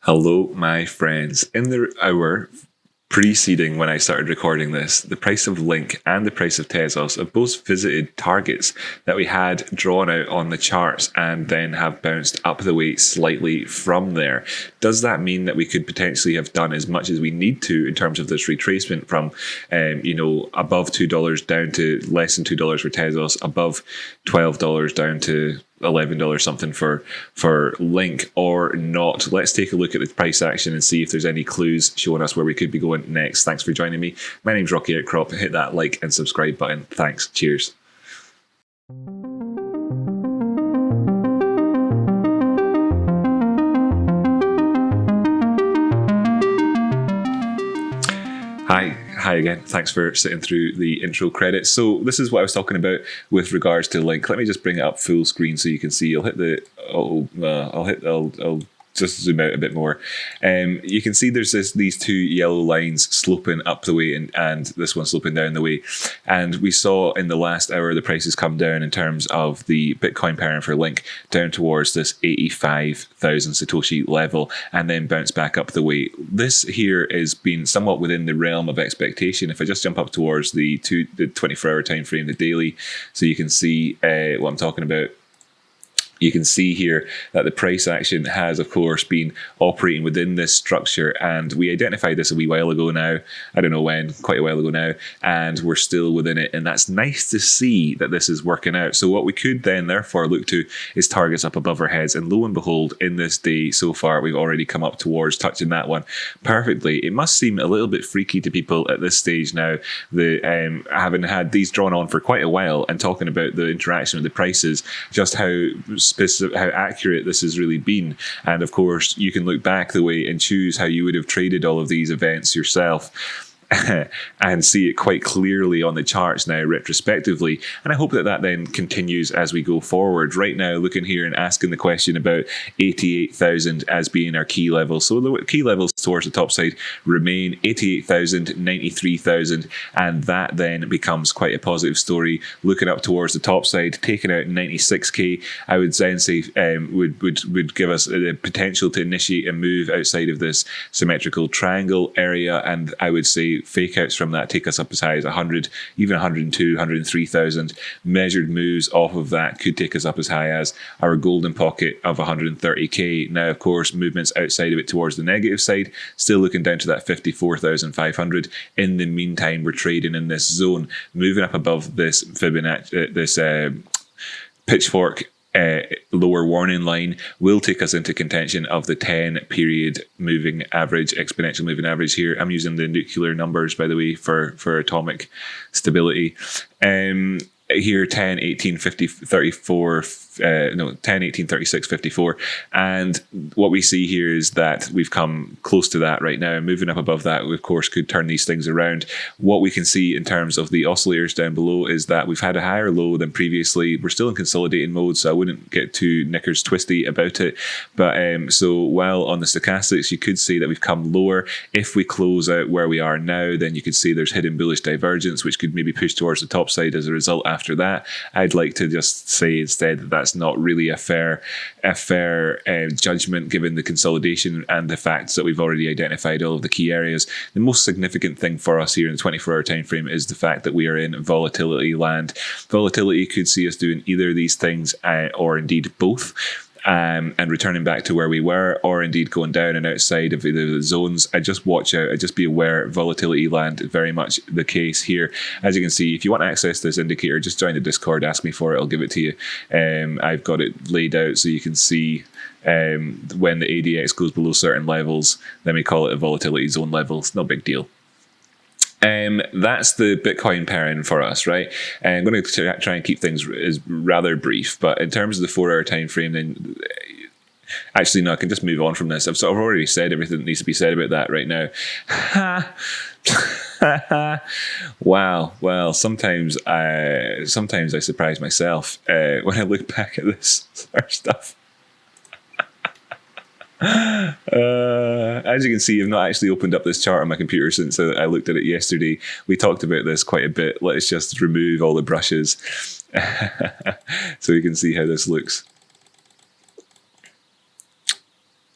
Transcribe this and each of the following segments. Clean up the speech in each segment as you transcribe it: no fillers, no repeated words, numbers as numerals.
Hello, my friends. In the hour preceding when I started recording this, the price of Link and the price of Tezos have both visited targets that we had drawn out on the charts and then have bounced up the way slightly from there. Does that mean that we could potentially have done as much as we need to in terms of this retracement from, above $2 down to less than $2 for Tezos, above $12 down to $11 something for Link or not? Let's take a look at the price action and see if there's any clues showing us where we could be going next. Thanks for joining me. My name's Rocky Outcrop. Hit that like and subscribe button. Thanks. Cheers. Hi again. Thanks for sitting through the intro credits. So this is what I was talking about with regards to Link. Let me just bring it up full screen so you can see. I'll just zoom out a bit more. You can see there's these two yellow lines sloping up the way and this one sloping down the way. And we saw in the last hour the prices come down in terms of the Bitcoin pairing for Link down towards this 85,000 Satoshi level and then bounce back up the way. This here has been somewhat within the realm of expectation. If I just jump up towards the 24-hour time frame, the daily, so you can see what I'm talking about. You can see here that the price action has, of course, been operating within this structure, and we identified this a wee while ago now. I don't know when, quite a while ago now, and we're still within it, and that's nice to see that this is working out. So what we could then therefore look to is targets up above our heads, and lo and behold, in this day so far, we've already come up towards touching that one perfectly. It must seem a little bit freaky to people at this stage now, having had these drawn on for quite a while and talking about the interaction with the prices, just how accurate this has really been. And of course, you can look back the way and choose how you would have traded all of these events yourself. And see it quite clearly on the charts now retrospectively. And I hope that that then continues as we go forward. Right now, looking here and asking the question about 88,000 as being our key level. So the key levels towards the top side remain 88,000, 93,000, and that then becomes quite a positive story. Looking up towards the top side, taking out 96k, I would then say would give us the potential to initiate a move outside of this symmetrical triangle area, and I would say fake outs from that take us up as high as 100, even 102, 103,000. Measured moves off of that could take us up as high as our golden pocket of 130k. Now, of course, movements outside of it towards the negative side, still looking down to that 54,500. In the meantime, we're trading in this zone, moving up above this Fibonacci, this Pitchfork lower warning line will take us into contention of the 10-period moving average, exponential moving average here. I'm using the nuclear numbers, by the way, for atomic stability. Here 10, 18, 50, 34, 10, 18, 36, 54. And what we see here is that we've come close to that right now. Moving up above that, we of course could turn these things around. What we can see in terms of the oscillators down below is that we've had a higher low than previously. We're still in consolidating mode, so I wouldn't get too knickers twisty about it. But so while on the stochastics, you could see that we've come lower. If we close out where we are now, then you could see there's hidden bullish divergence, which could maybe push towards the top side as a result. After that, I'd like to just say instead that that's not really a fair judgment given the consolidation and the facts that we've already identified all of the key areas. The most significant thing for us here in the 24-hour time frame is the fact that we are in volatility land. Volatility could see us doing either of these things or indeed both. And returning back to where we were, or indeed going down and outside of either of the zones. I just watch out. I just be aware. Volatility land is very much the case here. As you can see, if you want to access this indicator, just join the Discord. Ask me for it. I'll give it to you. I've got it laid out so you can see when the ADX goes below certain levels. Then we call it a volatility zone level. It's no big deal. That's the Bitcoin pairing for us, right? And I'm going to try and keep things rather brief, but in terms of the 4-hour time frame, then actually no, I can just move on from this. I've sort of already said everything that needs to be said about that right now. Wow. Well, sometimes I surprise myself when I look back at this sort of stuff. As you can see, I've not actually opened up this chart on my computer since I looked at it yesterday. We talked about this quite a bit. Let's just remove all the brushes so you can see how this looks.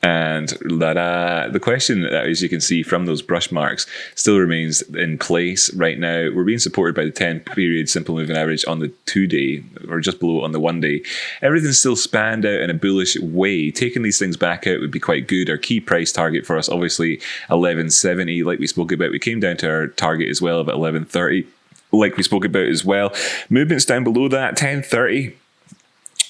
And the question, as you can see from those brush marks, still remains in place right now. We're being supported by the 10-period simple moving average on the 2-day, or just below it on the 1-day. Everything's still spanned out in a bullish way. Taking these things back out would be quite good. Our key price target for us, obviously, 1170, like we spoke about. We came down to our target as well of 1130, like we spoke about as well. Movements down below that, 1030.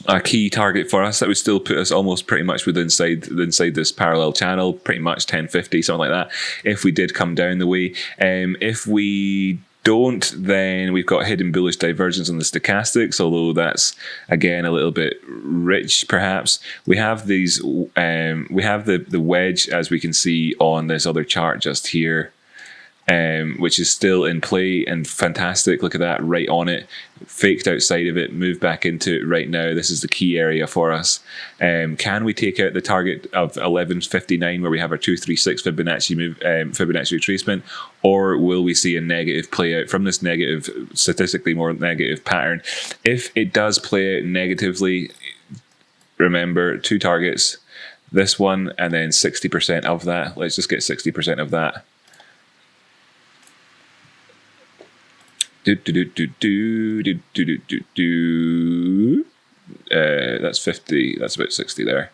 A key target for us that would still put us almost pretty much inside this parallel channel, pretty much 1050, something like that, if we did come down the way. If we don't, then we've got hidden bullish divergence on the stochastics, although that's again a little bit rich perhaps. We have these we have the wedge, as we can see on this other chart just here, which is still in play and fantastic. Look at that, right on it, faked outside of it, moved back into it right now. This is the key area for us. Can we take out the target of 1159 where we have our 236 Fibonacci retracement, or will we see a negative play out from this negative, statistically more negative pattern? If it does play out negatively, remember 2 targets, this one and then 60% of that. Let's just get 60% of that. That's 50. That's about 60 there.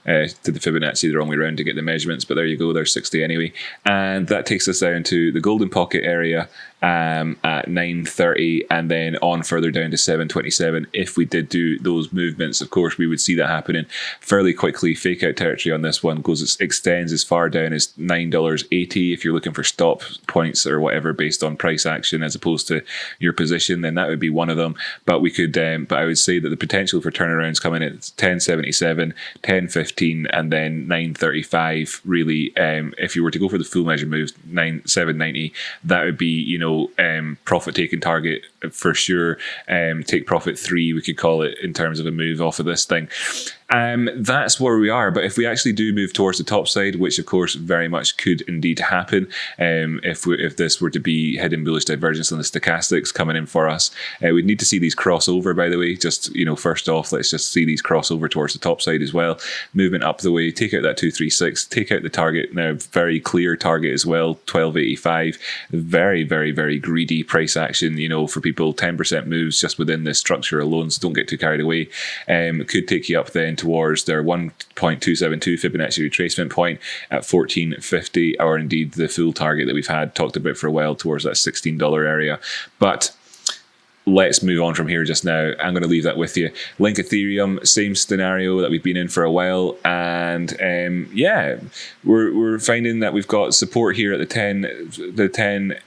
To the Fibonacci the wrong way around to get the measurements, but there you go, there's 60 anyway. And that takes us down to the golden pocket area at 930, and then on further down to 727. If we did do those movements, of course, we would see that happening fairly quickly. Fake out territory on this one extends as far down as $9.80. If you're looking for stop points or whatever based on price action as opposed to your position, then that would be one of them. But we could, but I would say that the potential for turnarounds coming at 1077, 1015, and then 935. Really, if you were to go for the full measure moves, 790, that would be, profit taking target for sure. Take profit 3, we could call it, in terms of a move off of this thing. That's where we are. But if we actually do move towards the top side, which of course very much could indeed happen, if this were to be hidden bullish divergence on the stochastics coming in for us, we'd need to see these cross over, by the way. Just, first off, let's just see these cross over towards the top side as well. Movement up the way, take out that 236, take out the target, now very clear target as well, 1285. Very, very, very greedy price action, for people. 10% moves just within this structure alone, so don't get too carried away. Could take you up then towards their 1.272 Fibonacci retracement point at 1450, or indeed the full target that we've talked about for a while towards that $16 area. But let's move on from here just now. I'm going to leave that with you. Link Ethereum, same scenario that we've been in for a while, and we're finding that we've got support here at the 10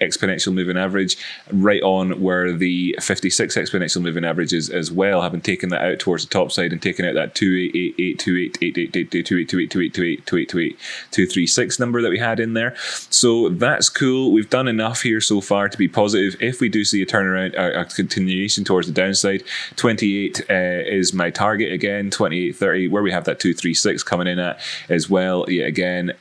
exponential moving average, right on where the 56 exponential moving average is as well, having taken that out towards the top side and taken out that 236 number that we had in there. So that's cool. We've done enough here so far to be positive. If we do see a turnaround, a continuation towards the downside, 28 is my target again, 28.30, where we have that 236 coming in at as well, yet again,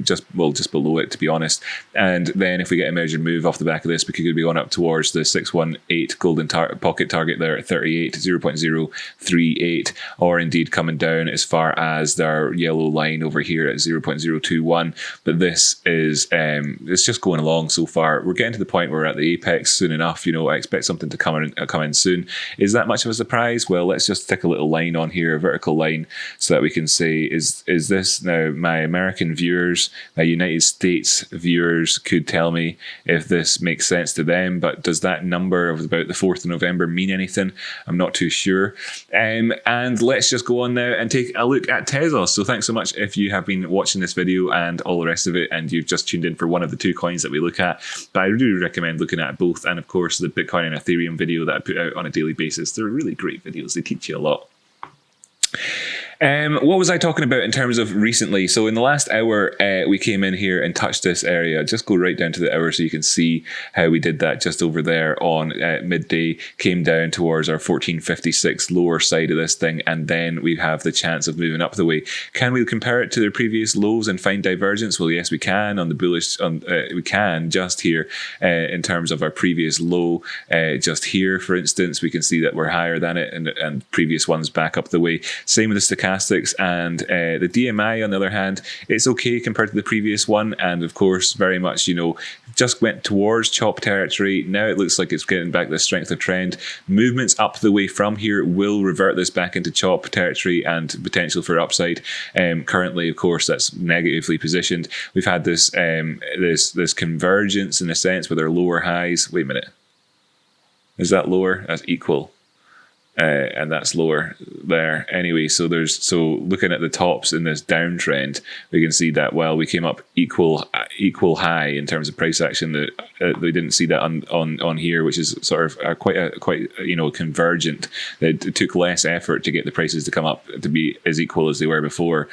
just below it, to be honest. And then if we get a measured move off the back of this, we could be going up towards the 618 golden pocket target there at 38, 0.038, or indeed coming down as far as their yellow line over here at 0.021. But this is it's just going along so far. We're getting to the point where we're at the apex soon enough. I expect something to come in soon. Is that much of a surprise? Well, let's just stick a little line on here, a vertical line, so that we can say, is this now? My American viewers, my United States viewers could tell me if this makes sense to them, but does that number of about the 4th of November mean anything? I'm not too sure. And let's just go on now and take a look at Tezos. So thanks so much if you have been watching this video and all the rest of it, and you've just tuned in for one of the 2 coins that we look at. But I really recommend looking at both, and of course the Bitcoin and Ethereum video that I put out on a daily basis. They're really great videos. They teach you a lot. What was I talking about in terms of recently? So in the last hour, we came in here and touched this area. Just go right down to the hour so you can see how we did that just over there on midday. Came down towards our 1456 lower side of this thing, and then we have the chance of moving up the way. Can we compare it to their previous lows and find divergence? Well, yes, we can. On the bullish, we can just here in terms of our previous low. Just here, for instance, we can see that we're higher than it, and previous ones back up the way. Same with the stochastic stochastics, and the DMI on the other hand, it's okay compared to the previous one, and of course very much, just went towards chop territory. Now it looks like it's getting back the strength of trend. Movements up the way from here will revert this back into chop territory and potential for upside. Currently, of course, that's negatively positioned. We've had this this convergence in a sense with our lower highs. Wait a minute, is that lower? That's equal. And that's lower there. Anyway, so looking at the tops in this downtrend, we can see that we came up equal high in terms of price action. That we didn't see that on here, which is sort of quite convergent. It took less effort to get the prices to come up to be as equal as they were before.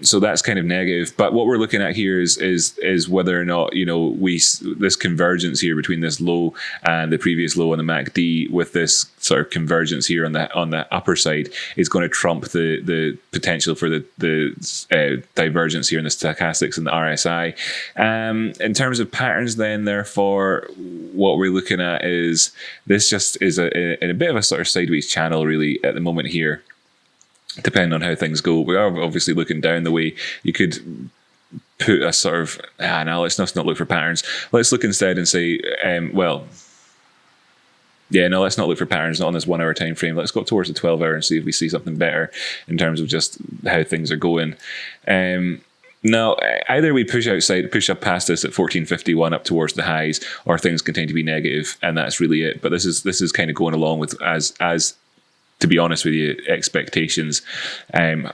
So that's kind of negative. But what we're looking at here is whether or not this convergence here between this low and the previous low on the MACD, with this sort of convergence here on the upper side, is going to trump the potential for the divergence here in the stochastics and the RSI. In terms of patterns, then therefore, what we're looking at is this just is in a bit of a sort of sideways channel really at the moment here. Depending on how things go, we are obviously looking down the way. You could put a sort of let's not look for patterns. Let's look instead and say, let's not look for patterns, not on this 1 hour time frame. Let's go towards the 12 hour and see if we see something better in terms of just how things are going. Now, either we push up past this at 1451 up towards the highs, or things continue to be negative, and that's really it. But this is kind of going along with as to be honest with you, expectations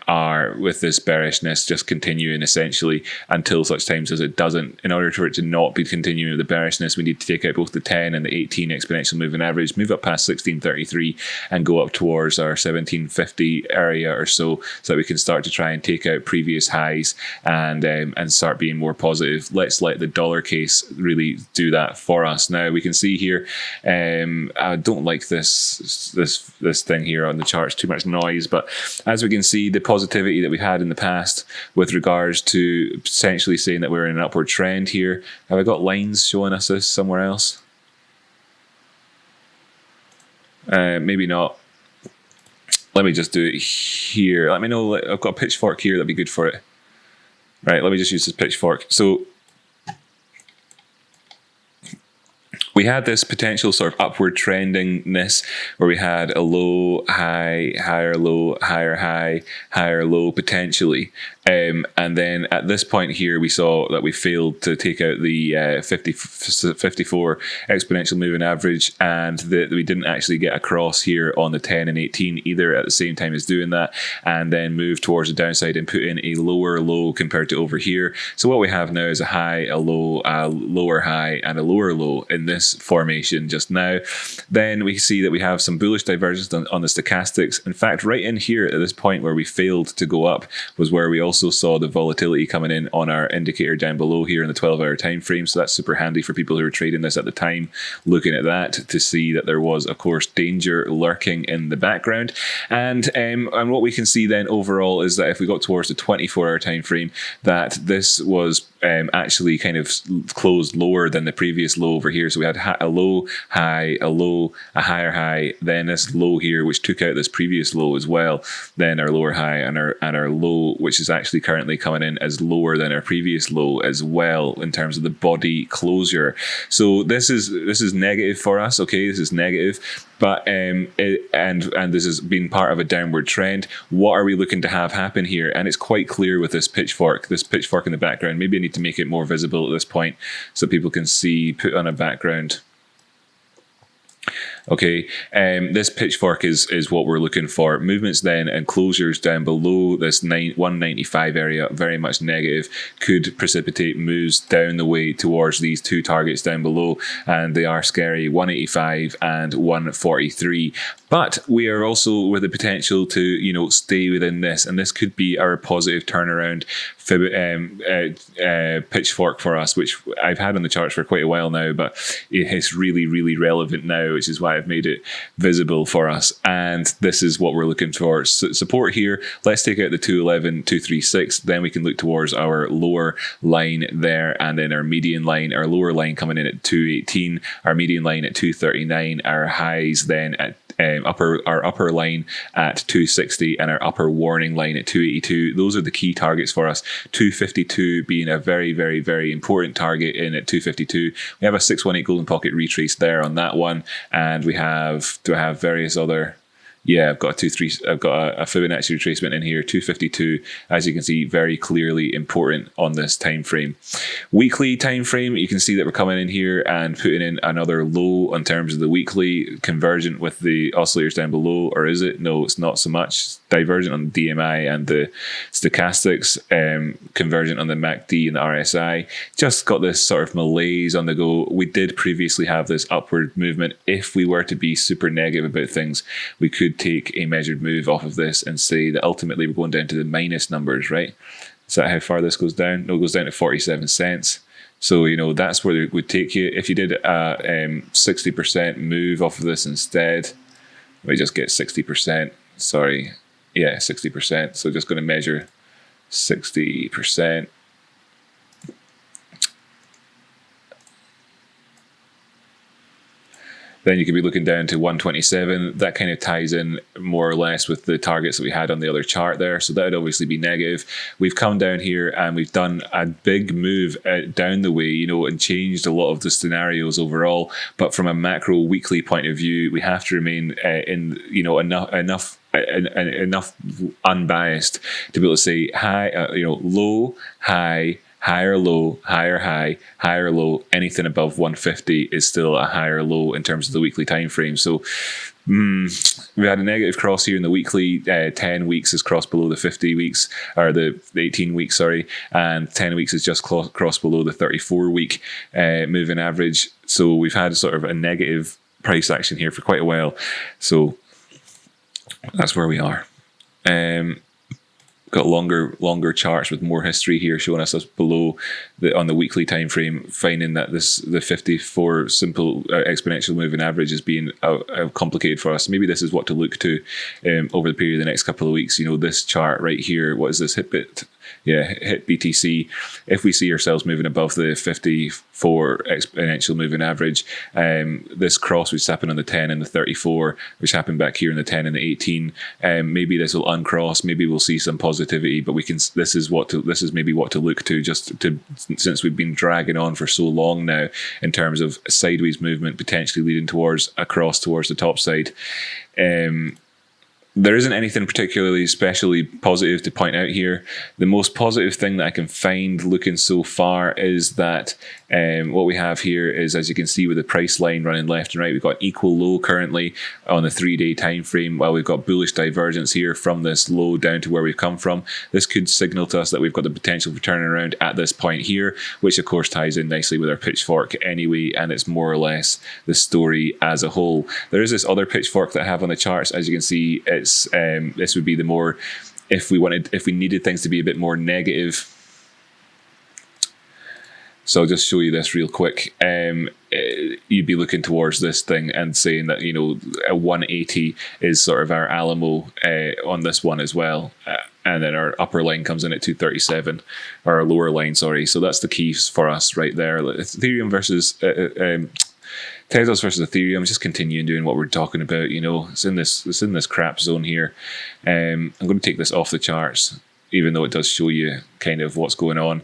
are with this bearishness just continuing essentially until such times as it doesn't. In order for it to not be continuing with the bearishness, we need to take out both the 10 and the 18 exponential moving average, move up past 1633 and go up towards our 1750 area or so that we can start to try and take out previous highs and start being more positive. Let's let the dollar case really do that for us. Now we can see here, I don't like this thing here on the charts, too much noise, but as we can see, the positivity that we've had in the past with regards to potentially saying that we're in an upward trend here. Have I got lines showing us this somewhere else? Maybe not. Let me just do it here. Let me know. I've got a pitchfork here, that'd be good for it. Right, let me just use this pitchfork. So we had this potential sort of upward trendingness where we had a low, high, higher low, higher high, higher low potentially. And then at this point here, we saw that we failed to take out the 54 exponential moving average, and that we didn't actually get across here on the 10 and 18 either at the same time as doing that, and then move towards the downside and put in a lower low compared to over here. So what we have now is a high, a low, a lower high, and a lower low in this formation just now. Then we see that we have some bullish divergence on the stochastics. In fact, right in here at this point where we failed to go up was where we also saw the volatility coming in on our indicator down below here in the 12-hour time frame. So that's super handy for people who were trading this at the time, looking at that to see that there was, of course, danger lurking in the background. And what we can see then overall is that if we got towards the 24-hour time frame, that this was actually kind of closed lower than the previous low over here. So we had a low, high, a low, a higher high, then this low here, which took out this previous low as well, then our lower high and our low, which is actually currently coming in as lower than our previous low as well in terms of the body closure. So this is negative for us. Okay, this is negative, but and this has been part of a downward trend. What are we looking to have happen here? And it's quite clear with this pitchfork in the background. Maybe I need to make it more visible at this point so people can see. Put on a background. Okay, this pitchfork is what we're looking for. Movements then and closures down below this 195 area, very much negative, could precipitate moves down the way towards these two targets down below, and they are scary, 185 and 143. But we are also with the potential to stay within this, and this could be our positive turnaround pitchfork for us, which I've had on the charts for quite a while now, but it is really, really relevant now, which is why I've made it visible for us. And this is what we're looking for. Support here. Let's take out the 211, 236. Then we can look towards our lower line there, and then our median line, our lower line coming in at 218, our median line at 239, our highs then at our upper line at 260 and our upper warning line at 282. Those are the key targets for us. 252 being a very, very, very important target in at 252. We have a 618 golden pocket retrace there on that one, and do I have various other. Yeah, I've got a Fibonacci retracement in here, 252, as you can see, very clearly important on this time frame. Weekly time frame, you can see that we're coming in here and putting in another low in terms of the weekly, convergent with the oscillators down below, or is it? No, it's not so much. Divergent on the DMI and the Stochastics, convergent on the MACD and the RSI. Just got this sort of malaise on the go. We did previously have this upward movement. If we were to be super negative about things, we could take a measured move off of this and say that ultimately we're going down to the minus numbers, right? Is that how far this goes down? No, it goes down to 47 cents. So, that's where it would take you. If you did a 60% move off of this instead, let me just get 60%. Sorry. Yeah, 60%. So just going to measure 60%. Then you could be looking down to 127. That kind of ties in more or less with the targets that we had on the other chart there. So that would obviously be negative. We've come down here and we've done a big move down the way, and changed a lot of the scenarios overall. But from a macro weekly point of view, we have to remain in, enough unbiased to be able to say high, low, high, higher low, higher high, higher low. Anything above 150 is still a higher low in terms of the weekly time frame. So we had a negative cross here in the weekly. 10 weeks is crossed below the 50 weeks, or the 18 weeks, sorry, and 10 weeks is just crossed below the 34-week moving average. So we've had sort of a negative price action here for quite a while. So that's where we are. Got longer charts with more history here showing us below on the weekly time frame, finding that the 54 simple exponential moving average is being complicated for us. Maybe this is what to look to over the period of the next couple of weeks. This chart right here, what is this? Hit BTC. If we see ourselves moving above the 54 exponential moving average, this cross which happened on the 10 and the 34, which happened back here in the 10 and the 18, maybe this will uncross. Maybe we'll see some positivity, but this is maybe what to look to, since we've been dragging on for so long now in terms of sideways movement potentially leading towards a cross towards the top side. There isn't anything particularly especially positive to point out here. The most positive thing that I can find looking so far is that what we have here is, as you can see with the price line running left and right, we've got equal low currently on the 3-day time frame, while we've got bullish divergence here from this low down to where we've come from. This could signal to us that we've got the potential for turning around at this point here, which of course ties in nicely with our pitchfork anyway, and it's more or less the story as a whole. There is this other pitchfork that I have on the charts. As you can see, this would be the more, if we needed things to be a bit more negative. So I'll just show you this real quick. You'd be looking towards this thing and saying that, a 180 is sort of our Alamo on this one as well. And then our upper line comes in at 237, or our lower line, sorry. So that's the keys for us right there. Ethereum versus Tezos versus Ethereum, just continuing doing what we're talking about. It's in this crap zone here. I'm going to take this off the charts, even though it does show you kind of what's going on,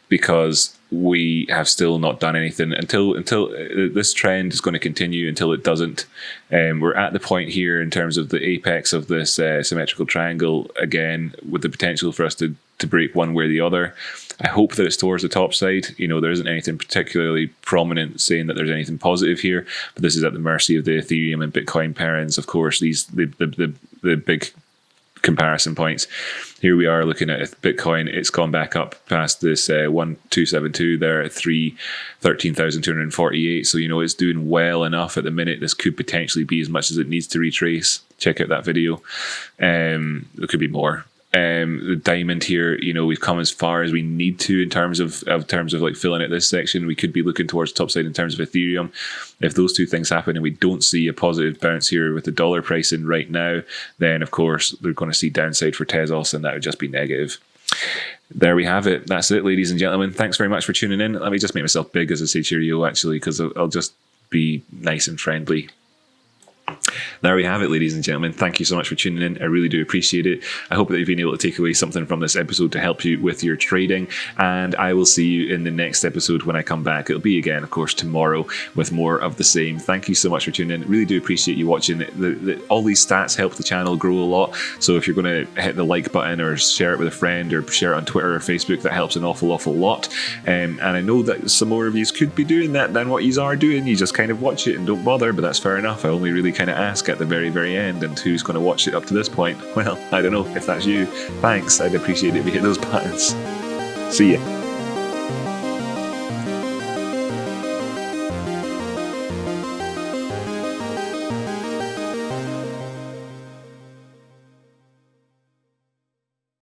because we have still not done anything until this trend is going to continue until it doesn't. We're at the point here in terms of the apex of this symmetrical triangle again, with the potential for us to break one way or the other. I hope that it's towards the top side. There isn't anything particularly prominent saying that there's anything positive here, but this is at the mercy of the Ethereum and Bitcoin parents, of course. The big comparison points. Here we are looking at Bitcoin. It's gone back up past this 1272 there at 13,248. So it's doing well enough at the minute. This could potentially be as much as it needs to retrace. Check out that video. There could be more. The diamond here, we've come as far as we need to in terms of like filling out this section. We could be looking towards the top side in terms of Ethereum. If those two things happen and we don't see a positive bounce here with the dollar pricing right now, then of course they're going to see downside for Tezos, and that would just be negative. There we have it. That's it, ladies and gentlemen. Thanks very much for tuning in. Let me just make myself big as I say cheerio, actually, because I'll just be nice and friendly. There we have it, ladies and gentlemen. Thank you so much for tuning in. I really do appreciate it. I hope that you've been able to take away something from this episode to help you with your trading. And I will see you in the next episode when I come back. It'll be again, of course, tomorrow with more of the same. Thank you so much for tuning in. Really do appreciate you watching. All these stats help the channel grow a lot. So if you're going to hit the like button or share it with a friend or share it on Twitter or Facebook, that helps an awful lot. And I know that some more of you could be doing that than what you are doing. You just kind of watch it and don't bother, but that's fair enough. I only really kind of ask at the very end, and who's going to watch it up to this point? Well, I don't know. If that's you, thanks. I'd appreciate it if you hit those buttons. See ya.